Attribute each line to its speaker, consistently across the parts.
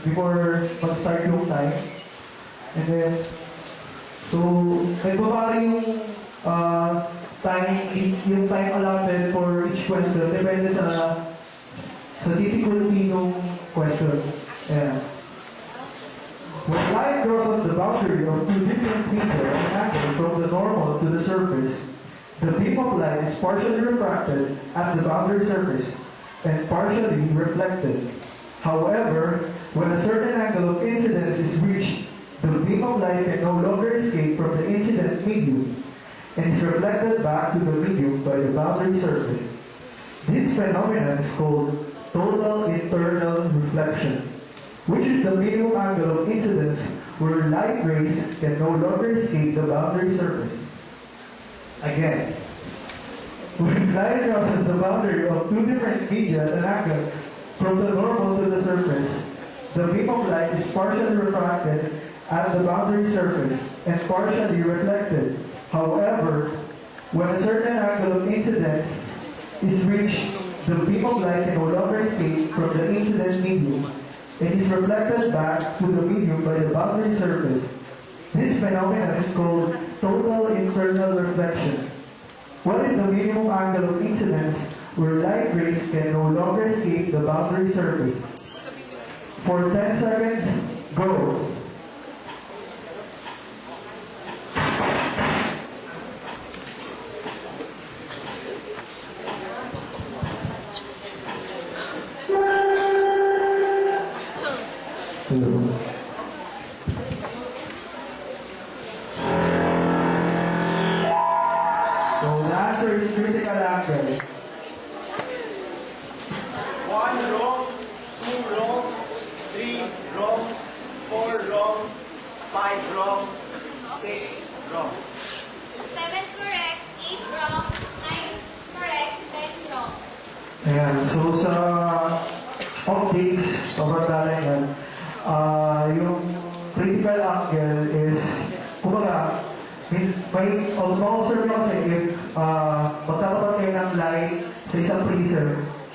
Speaker 1: before mag-start yung time. And then, so, nagbabari yung time allotted for each question. Depende sa difficulty ng question. Yeah. When light crosses the boundary of two different meters of angle from the normal to the surface, the beam of light is partially refracted at the boundary surface and partially reflected. However, when a certain angle of incidence is reached, the beam of light can no longer escape from the incident medium and is reflected back to the medium by the boundary surface. This phenomenon is called total internal reflection, which is the minimum angle of incidence where light rays can no longer escape the boundary surface. Again, when light crosses the boundary of two different media at an angle from the normal to the surface, the beam of light is partially refracted at the boundary surface and partially reflected. However, when a certain angle of incidence is reached, the beam of light can no longer escape from the incident medium. It is reflected back to the medium by the boundary surface. This phenomenon is called total internal reflection. What is the minimum angle of incidence where light rays can no longer escape the boundary surface? For 10 seconds, go.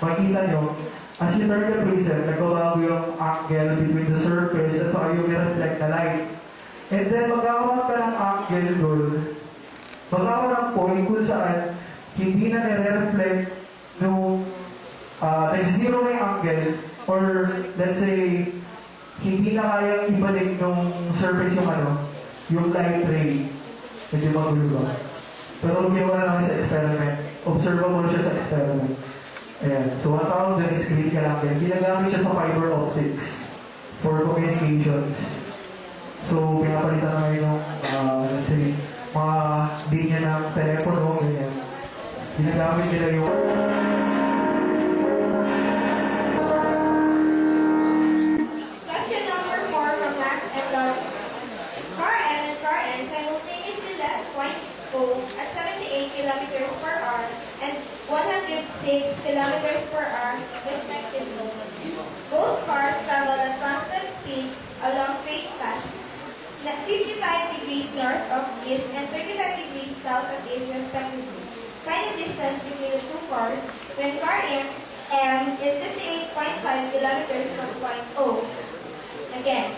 Speaker 1: Makikita nyo, as you turn the prism, nagbabago yung angle between the surface at saka yung reflect na light. And then, magkakaroon ka ng angle doon. Magkakaroon ng point kung saan hindi na nire-reflect nung nag-zero na yung angle or let's say, hindi na kayang ibalik nung surface yung light ray. Medyo magulo ba? Pero ginawa na namin sa experiment. Observable siya sa experiment. Ayan. So, ang tawag dyan is critical angle. Ginagamit siya sa fiber optics for communications. So, pinapalitan namin yung, let's say, mga linya ng telepono, ganyan. Ginagamit nila yung
Speaker 2: Question number 4 from Max and Lord. Car M and car N simultaneously left points O at 78 kilometers per hour and 106 kilometers per hour, respectively. Both cars travel at constant speeds along straight paths, 55 degrees north of east and 35 degrees south of east, respectively. Find the distance between the two cars when car M is 58.5 kilometers from point O. Again.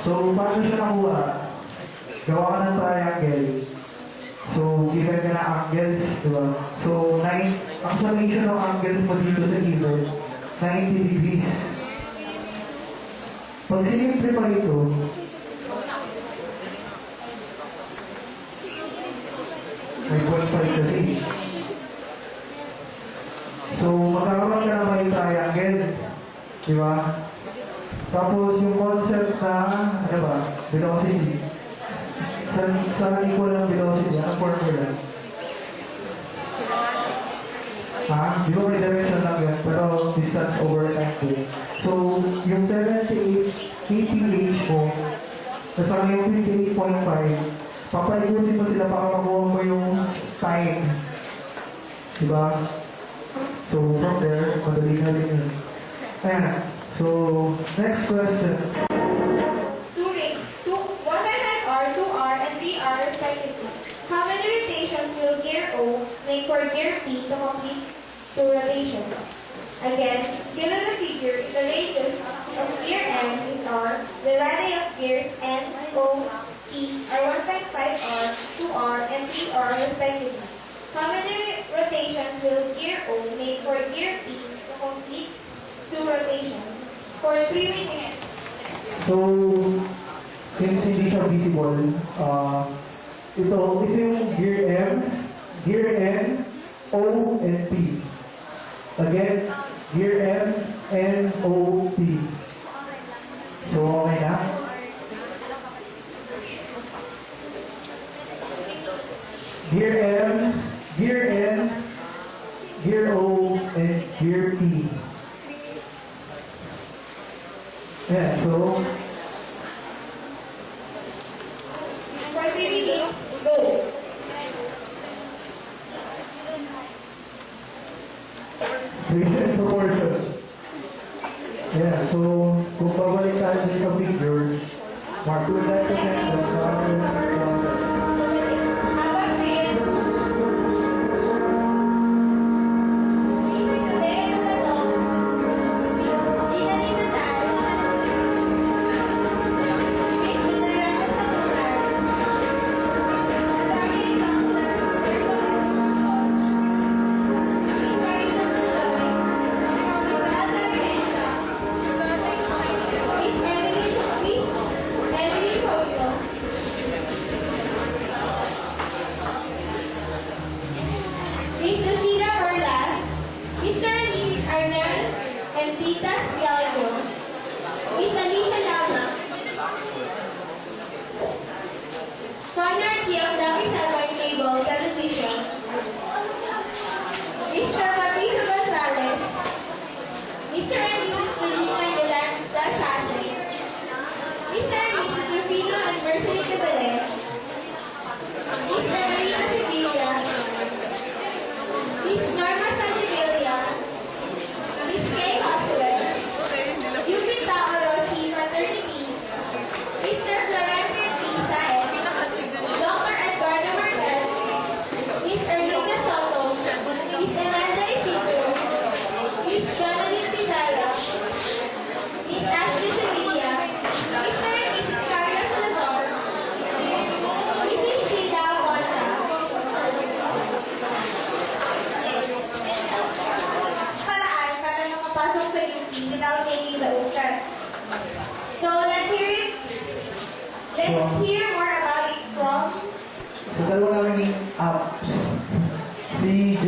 Speaker 1: So, paano siya nakuha? Gawa ka ng triangle. So, given ka na angles, diba? So, ang summation ng angles mo dito sa given, 90 degrees. Pag sinimple pa ito, may 0.5 kasi. So, magkakaroon ka naman yung triangle. Diba? Tapos, yung concept na, ano ba? Velocity. Saan equal ng velocity? Anong formula? Di ba may direction lang yan? Pero distance over time din. So, yung 78 kph mo, kasama yung 58.5, papaikutin mo sila para makuha mo yung time. Diba? So, from there, madali na rin yun. Ayan. So, next question.
Speaker 2: 1.5R, 2R, and 3R respectively. How many rotations for gear P to complete 2 rotations. Again, given the figure, the radius of gear M is R, the radii of gears N, O, P are 1.5R, 2R, and 3R respectively. How many rotations will gear O make for gear P to complete 2 rotations? For 3 minutes.
Speaker 1: So, since hindi siya visible, ito yung gear N, O, and P. Again, gear M, N, O, P. So, okay na? Gear M, gear N, gear O, and gear P. Yeah, so...
Speaker 2: For 3 minutes, go!
Speaker 1: Proportion. Yeah, so kung babalik tayo sa figure, mark to that
Speaker 2: Let's hear more about it from...
Speaker 1: So, dalawa namin apps. Si J